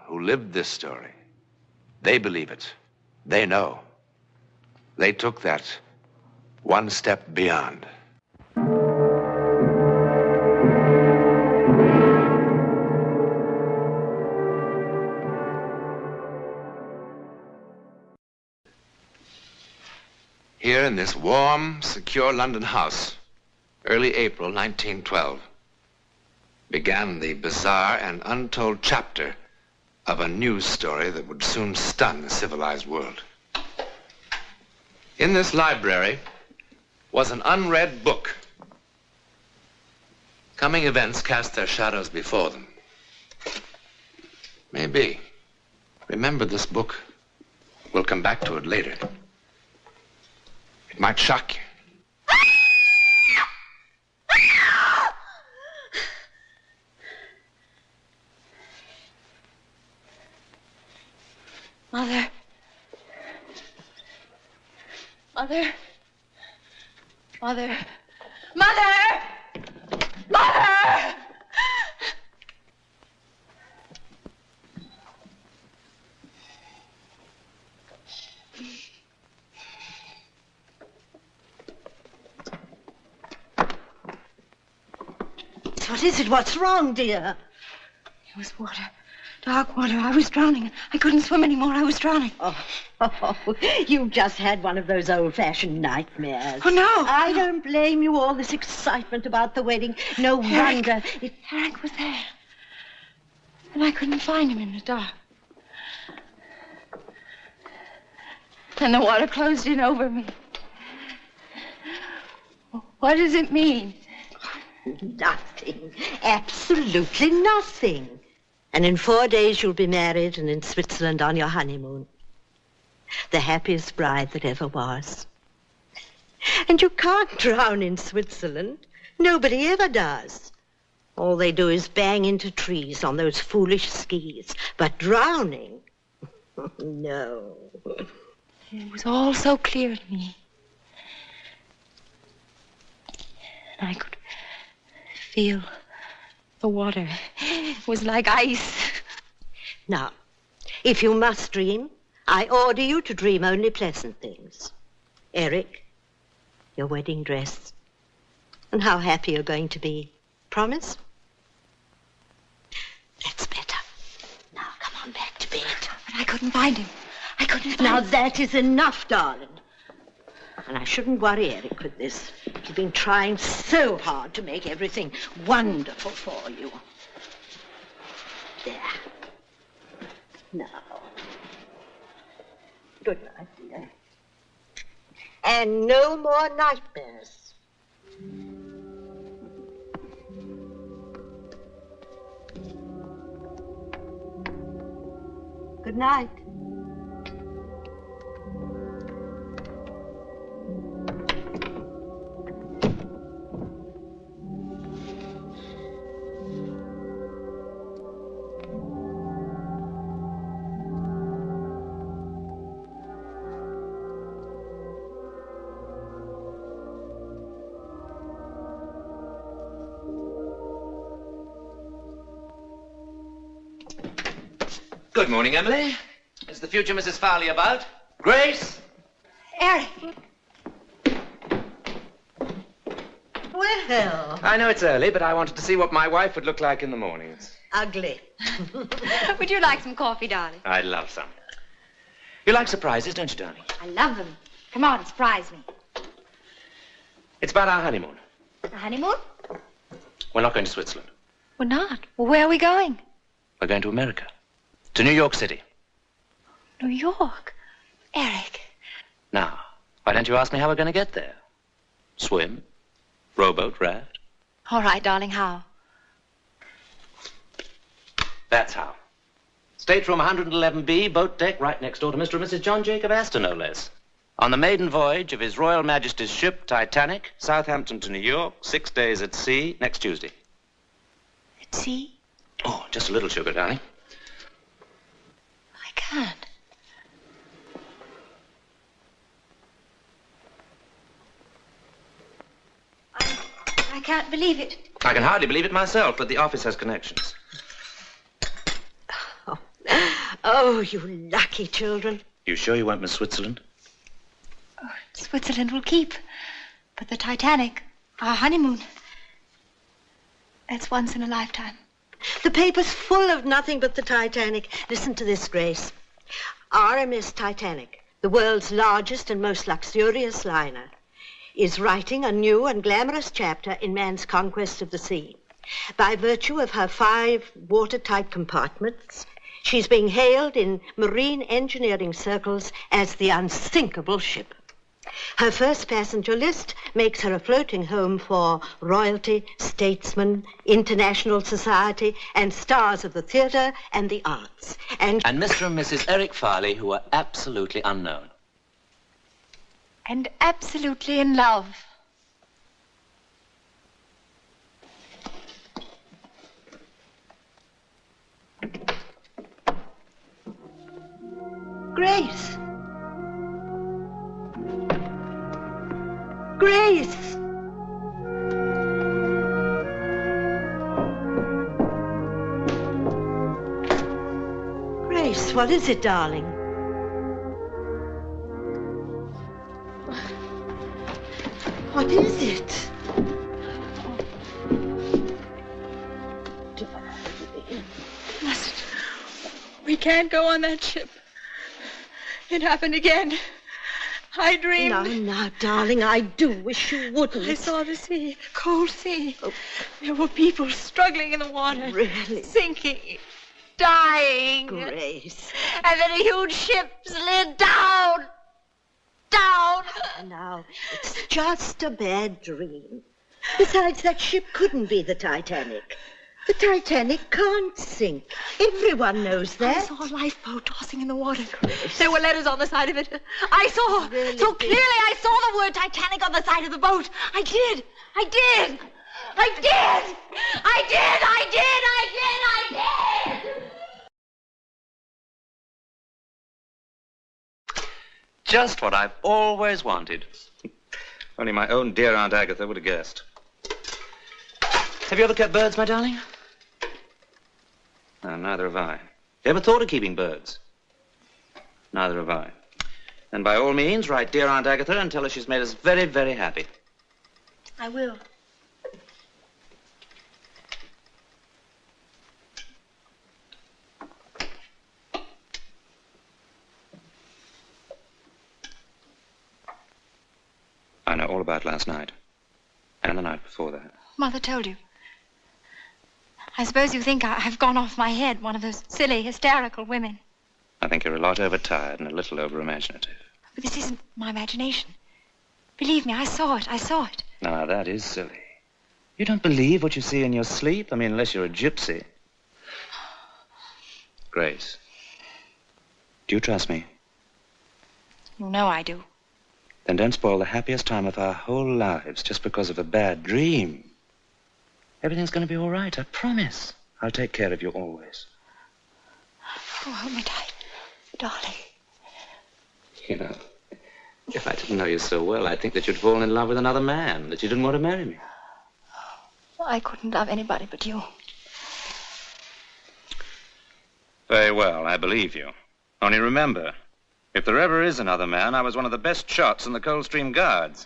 who lived this story. They believe it. They know. They took that one step beyond. Here in this warm, secure London house, early April 1912, began the bizarre and untold chapter of a news story that would soon stun the civilized world. In this library was an unread book. Coming events cast their shadows before them. Maybe. Remember this book. We'll come back to it later. It might shock you. Mother. Mother. Mother. Mother! Mother! What is it? What's wrong, dear? It was water. Dark water. I was drowning. I couldn't swim anymore. I was drowning. Oh, you've just had one of those old-fashioned nightmares. Oh, no. I don't blame you. All this excitement about the wedding. No wonder. Eric was there. And I couldn't find him in the dark. And the water closed in over me. What does it mean? Nothing. Absolutely nothing. And in 4 days you'll be married and in Switzerland on your honeymoon. The happiest bride that ever was. And you can't drown in Switzerland. Nobody ever does. All they do is bang into trees on those foolish skis. But drowning? No. It was all so clear to me. And I could feel the water. It was like ice. Now, if you must dream, I order you to dream only pleasant things. Eric, your wedding dress, and how happy you're going to be. Promise? That's better. Now, come on back to bed. But I couldn't find him. I couldn't find him. Now, that is enough, darling. And I shouldn't worry Eric with this. He's been trying so hard to make everything wonderful for you. There. Now. Good night, dear. And no more nightmares. Good night. Good morning, Emily. Is the future Mrs. Farley about? Grace? Eric. Well. I know it's early, but I wanted to see what my wife would look like in the mornings. Ugly. Would you like some coffee, darling? I'd love some. You like surprises, don't you, darling? I love them. Come on, surprise me. It's about our honeymoon. A honeymoon? We're not going to Switzerland. We're not. Well, where are we going? We're going to America. To New York City. New York? Eric. Now, why don't you ask me how we're going to get there? Swim? Rowboat? Raft? All right, darling, how? That's how. Stateroom 111B, boat deck, right next door to Mr. and Mrs. John Jacob Astor, no less. On the maiden voyage of His Royal Majesty's ship, Titanic, Southampton to New York, 6 days at sea, next Tuesday. At sea? Oh, just a little sugar, darling. I can't. I can't believe it. I can hardly believe it myself, but the office has connections. Oh, Oh, you lucky children. You sure you won't miss Switzerland? Oh, Switzerland will keep. But the Titanic, our honeymoon, that's once in a lifetime. The paper's full of nothing but the Titanic. Listen to this, Grace. RMS Titanic, the world's largest and most luxurious liner, is writing a new and glamorous chapter in man's conquest of the sea. By virtue of her 5 watertight compartments, she's being hailed in marine engineering circles as the unsinkable ship. Her first passenger list makes her a floating home for royalty, statesmen, international society, and stars of the theatre and the arts. And Mr. and Mrs. Eric Farley, who are absolutely unknown. And absolutely in love. Grace. Grace! Grace, what is it, darling? What is it? Mustn't. We can't go on that ship. It happened again. I dreamed. Now, darling, I do wish you wouldn't. I saw the sea, the cold sea. Oh. There were people struggling in the water. Really? Sinking, dying. Grace. And then a huge ship slid down. Now, it's just a bad dream. Besides, that ship couldn't be the Titanic. The Titanic can't sink. Everyone knows that. I saw a lifeboat tossing in the water. There were letters on the side of it. I saw. Really? So clearly I saw the word Titanic on the side of the boat. I did. Just what I've always wanted. Only my own dear Aunt Agatha would have guessed. Have you ever kept birds, my darling? No, neither have I. You ever thought of keeping birds? Neither have I. And by all means, write dear Aunt Agatha and tell her she's made us very, very happy. I will. I know all about last night. And the night before that. Mother told you. I suppose you think I've gone off my head, one of those silly, hysterical women. I think you're a lot overtired and a little over-imaginative. But this isn't my imagination. Believe me, I saw it. Now, that is silly. You don't believe what you see in your sleep? I mean, unless you're a gypsy. Grace, do you trust me? You know I do. Then don't spoil the happiest time of our whole lives just because of a bad dream. Everything's going to be all right, I promise. I'll take care of you always. Oh, hold me tight, darling. You know, if I didn't know you so well, I'd think that you'd fallen in love with another man, that you didn't want to marry me. I couldn't love anybody but you. Very well, I believe you. Only remember, if there ever is another man, I was one of the best shots in the Coldstream Guards.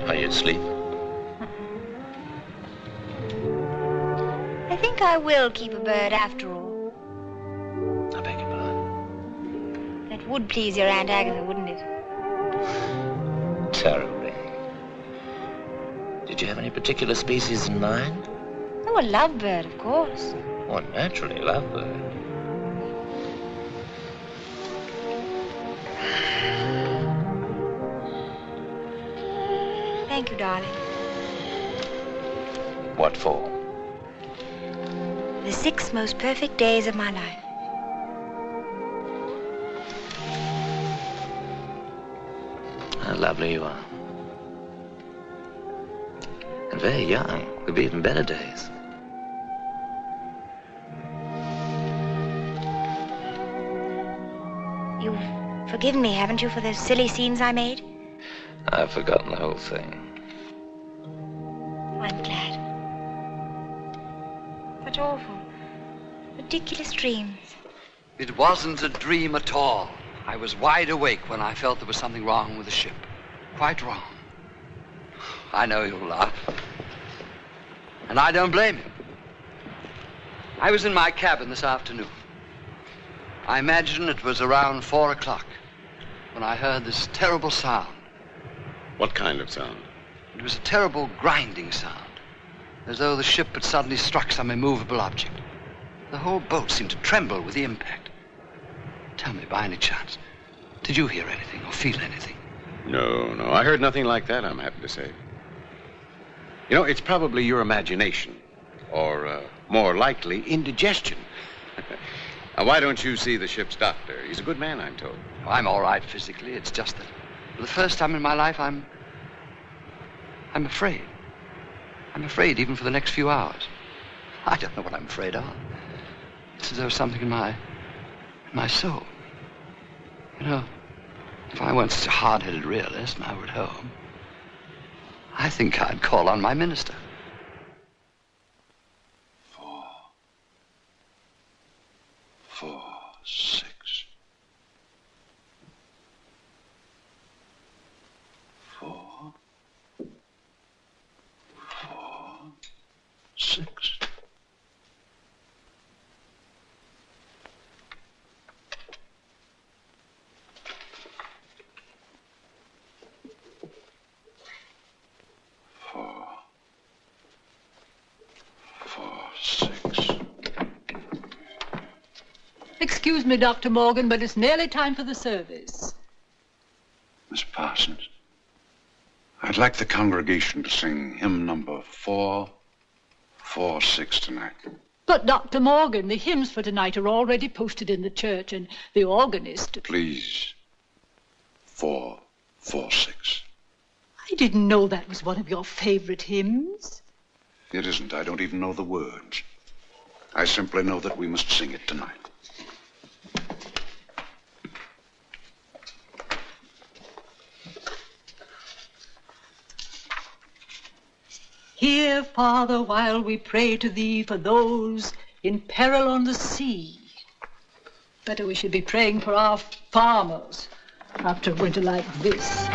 Are you asleep? I think I will keep a bird after all. I beg your pardon. That would please your Aunt Agatha, wouldn't it? Terribly. Did you have any particular species in mind? Oh, a lovebird, of course. Oh, naturally, lovebird. Thank you, darling. What for? The 6 most perfect days of my life. lovely you are. And very young. Could be even better days. You've forgiven me, haven't you, for those silly scenes I made? I've forgotten the whole thing. I'm glad. Such awful, ridiculous dreams. It wasn't a dream at all. I was wide awake when I felt there was something wrong with the ship. Quite wrong. I know you'll laugh. And I don't blame you. I was in my cabin this afternoon. I imagine it was around 4 o'clock when I heard this terrible sound. What kind of sound? It was a terrible grinding sound, as though the ship had suddenly struck some immovable object. The whole boat seemed to tremble with the impact. Tell me, by any chance, did you hear anything or feel anything? No, I heard nothing like that, I'm happy to say. You know, it's probably your imagination, or more likely, indigestion. Now, why don't you see the ship's doctor? He's a good man, I'm told. I'm all right physically. It's just that for the first time in my life, I'm afraid. I'm afraid even for the next few hours. I don't know what I'm afraid of. It's as though something in my soul. You know, if I weren't such a hard-headed realist and I were at home, I think I'd call on my minister. 4, 6. 4, 6. Excuse me, Dr. Morgan, but it's nearly time for the service. Miss Parsons, I'd like the congregation to sing hymn number 446 tonight. But, Dr. Morgan, the hymns for tonight are already posted in the church, and the organist... Please, 446. I didn't know that was one of your favorite hymns. It isn't. I don't even know the words. I simply know that we must sing it tonight. Hear, Father, while we pray to thee for those in peril on the sea. Better we should be praying for our farmers after a winter like this.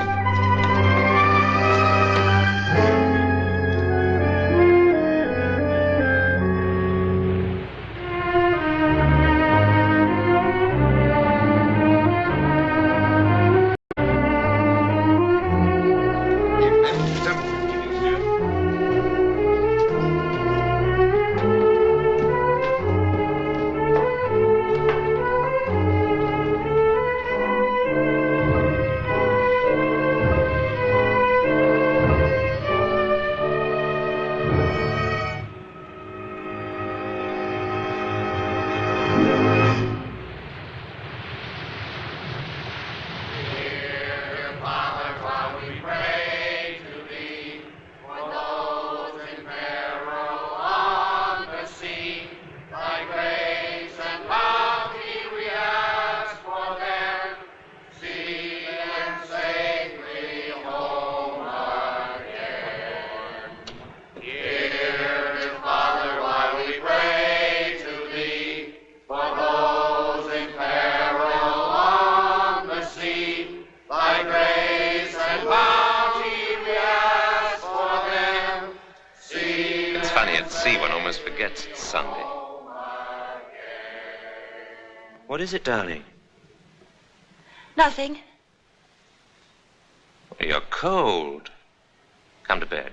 What is it, darling? Nothing. You're cold. Come to bed.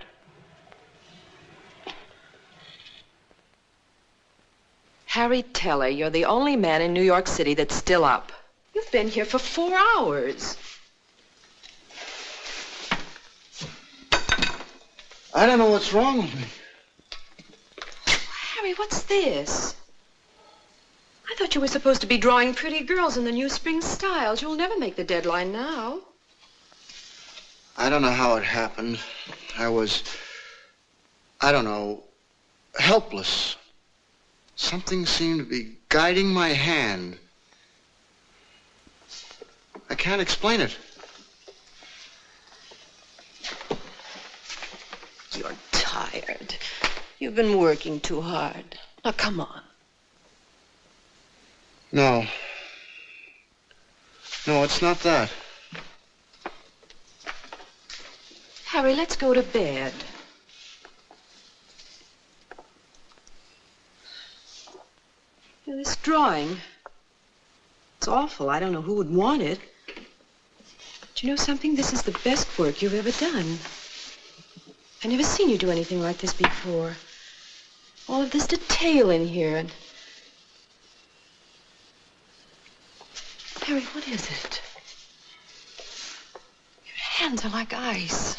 Harry Teller, you're the only man in New York City that's still up. You've been here for 4 hours. I don't know what's wrong with me. Harry, what's this? I thought you were supposed to be drawing pretty girls in the new spring styles. You'll never make the deadline now. I don't know how it happened. I was, I don't know, helpless. Something seemed to be guiding my hand. I can't explain it. You're tired. You've been working too hard. Now, come on. No. No, it's not that. Harry, let's go to bed. You know, this drawing, it's awful. I don't know who would want it. But you know something? This is the best work you've ever done. I've never seen you do anything like this before. All of this detail in here. And Harry, what is it? Your hands are like ice.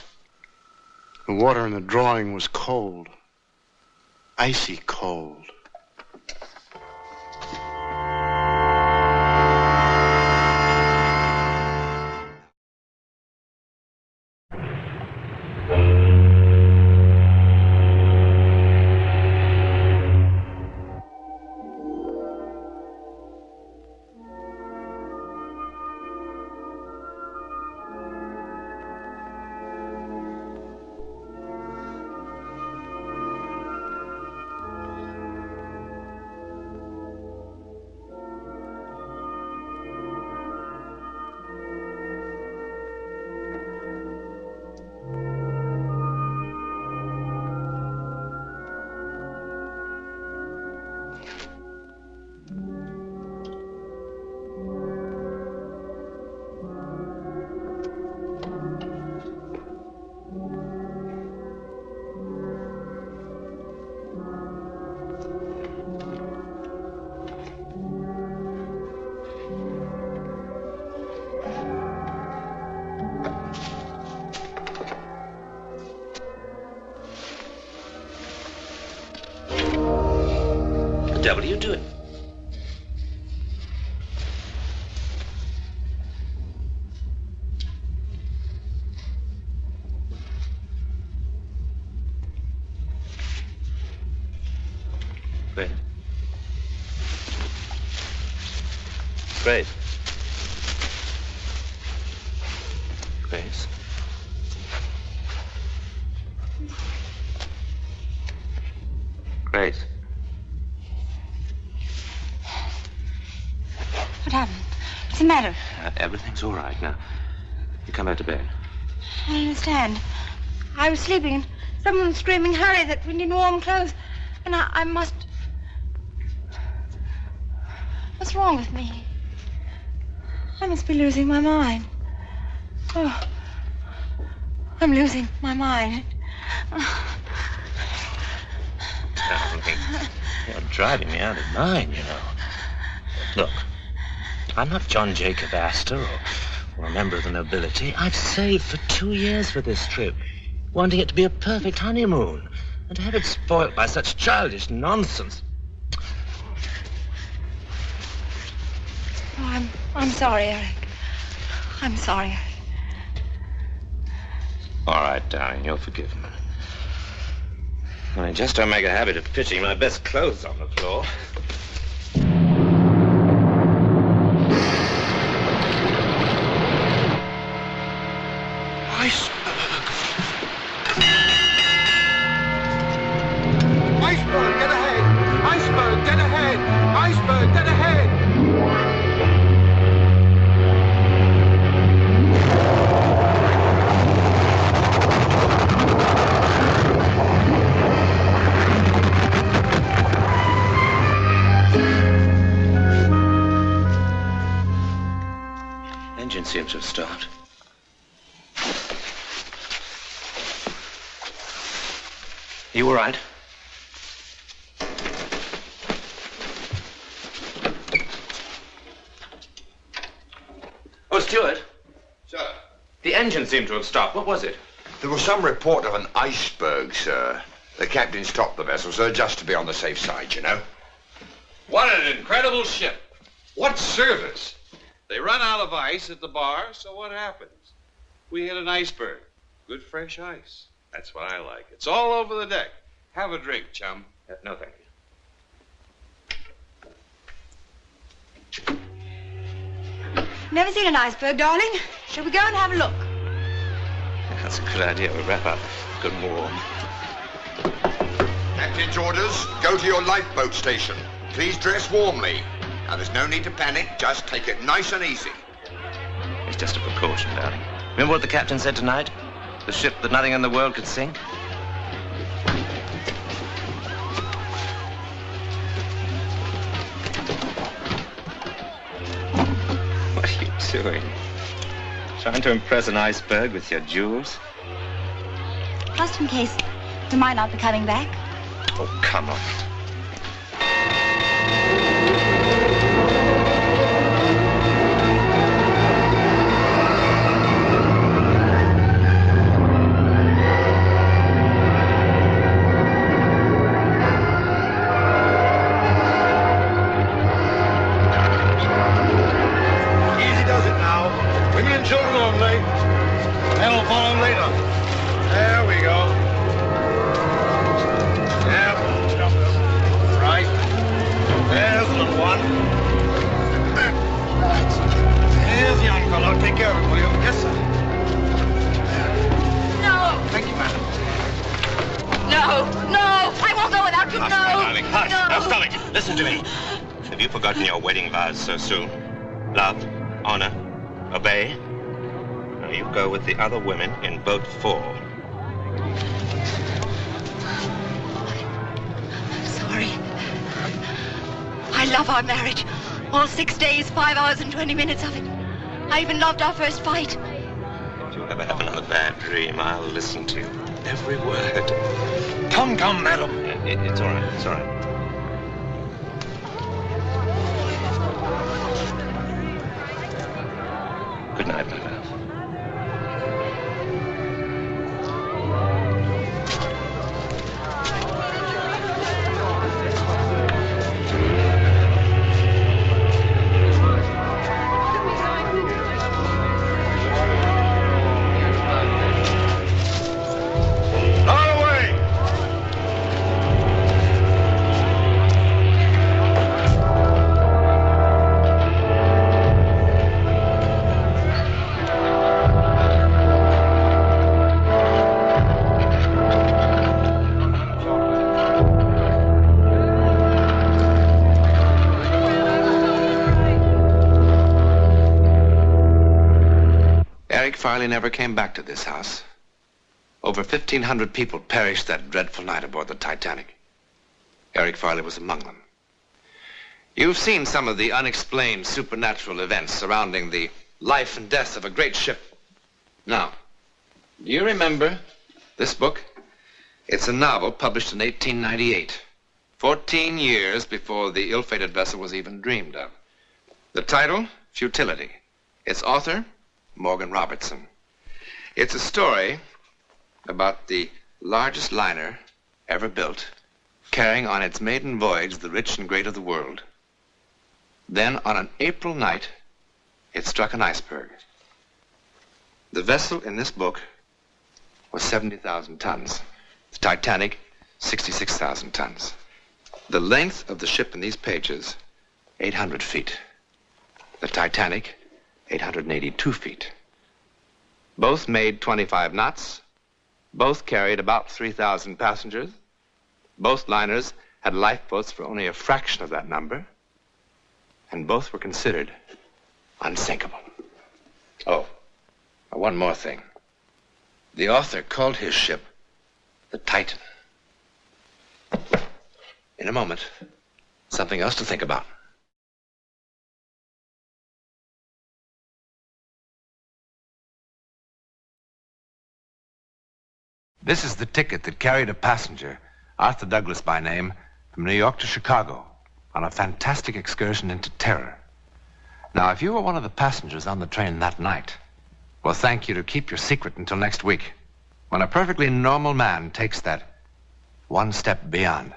The water in the drawing was cold. Icy cold. The devil are you doing? Grace. Grace. Grace. Grace. What happened? What's the matter? Everything's all right now. You come back to bed. I don't understand. I was sleeping and someone was screaming, hurry, that we need warm clothes. And I must... What's wrong with me? I must be losing my mind. Oh, I'm losing my mind. Darling, you're driving me out of mind, you know. Look, I'm not John Jacob Astor or a member of the nobility. I've saved for 2 years for this trip, wanting it to be a perfect honeymoon, and to have it spoilt by such childish nonsense. Oh, I'm sorry, Eric. I'm sorry. All right, darling, you're forgiven. I just don't make a habit of pitching my best clothes on the floor. Iceberg, get ahead! Iceberg, get ahead! Iceberg, get ahead! Engine seems to have stopped. You all right? Oh, Stuart. Sir? The engine seemed to have stopped. What was it? There was some report of an iceberg, sir. The captain stopped the vessel, sir, just to be on the safe side, you know. What an incredible ship. What service. They run out of ice at the bar, so what happens? We hit an iceberg. Good fresh ice. That's what I like. It's all over the deck. Have a drink, chum. No, thank you. Never seen an iceberg, darling. Shall we go and have a look? That's a good idea. We'll wrap up good and warm. Captain's orders, go to your lifeboat station. Please dress warmly. Now, there's no need to panic. Just take it nice and easy. It's just a precaution, darling. Remember what the captain said tonight? The ship that nothing in the world could sink? What are you doing? Trying to impress an iceberg with your jewels? Just in case you might not be coming back. Oh, come on. Easy does it now. Women and children only. Men will follow later. There we go. Yeah, right. There's the little one. Here's the young fellow. Take care of him, will you? Yes, sir. No! Thank you, madam. No! No! I won't go without you, Hush, no! my darling, hush. No. Now, stop it. Listen to me. Have you forgotten your wedding vows so soon? Love, honor, obey. Now you go with the other women in boat 4. I'm sorry. I love our marriage. All 6 days, 5 hours, and 20 minutes of it. I even loved our first fight. If you ever have another bad dream, I'll listen to you. Every word. Come, madam. It's all right. It's all right. Good night, my love. Farley never came back to this house. Over 1,500 people perished that dreadful night aboard the Titanic. Eric Farley was among them. You've seen some of the unexplained supernatural events surrounding the life and death of a great ship. Now, do you remember this book? It's a novel published in 1898, 14 years before the ill-fated vessel was even dreamed of. The title, Futility. Its author, Morgan Robertson. It's a story about the largest liner ever built, carrying on its maiden voyage the rich and great of the world. Then, on an April night, it struck an iceberg. The vessel in this book was 70,000 tons. The Titanic, 66,000 tons. The length of the ship in these pages, 800 feet. The Titanic, 882 feet. Both made 25 knots. Both carried about 3,000 passengers. Both liners had lifeboats for only a fraction of that number. And both were considered unsinkable. Oh, one more thing. The author called his ship the Titan. In a moment, something else to think about. This is the ticket that carried a passenger, Arthur Douglas by name, from New York to Chicago on a fantastic excursion into terror. Now, if you were one of the passengers on the train that night, we'll thank you to keep your secret until next week, when a perfectly normal man takes that one step beyond.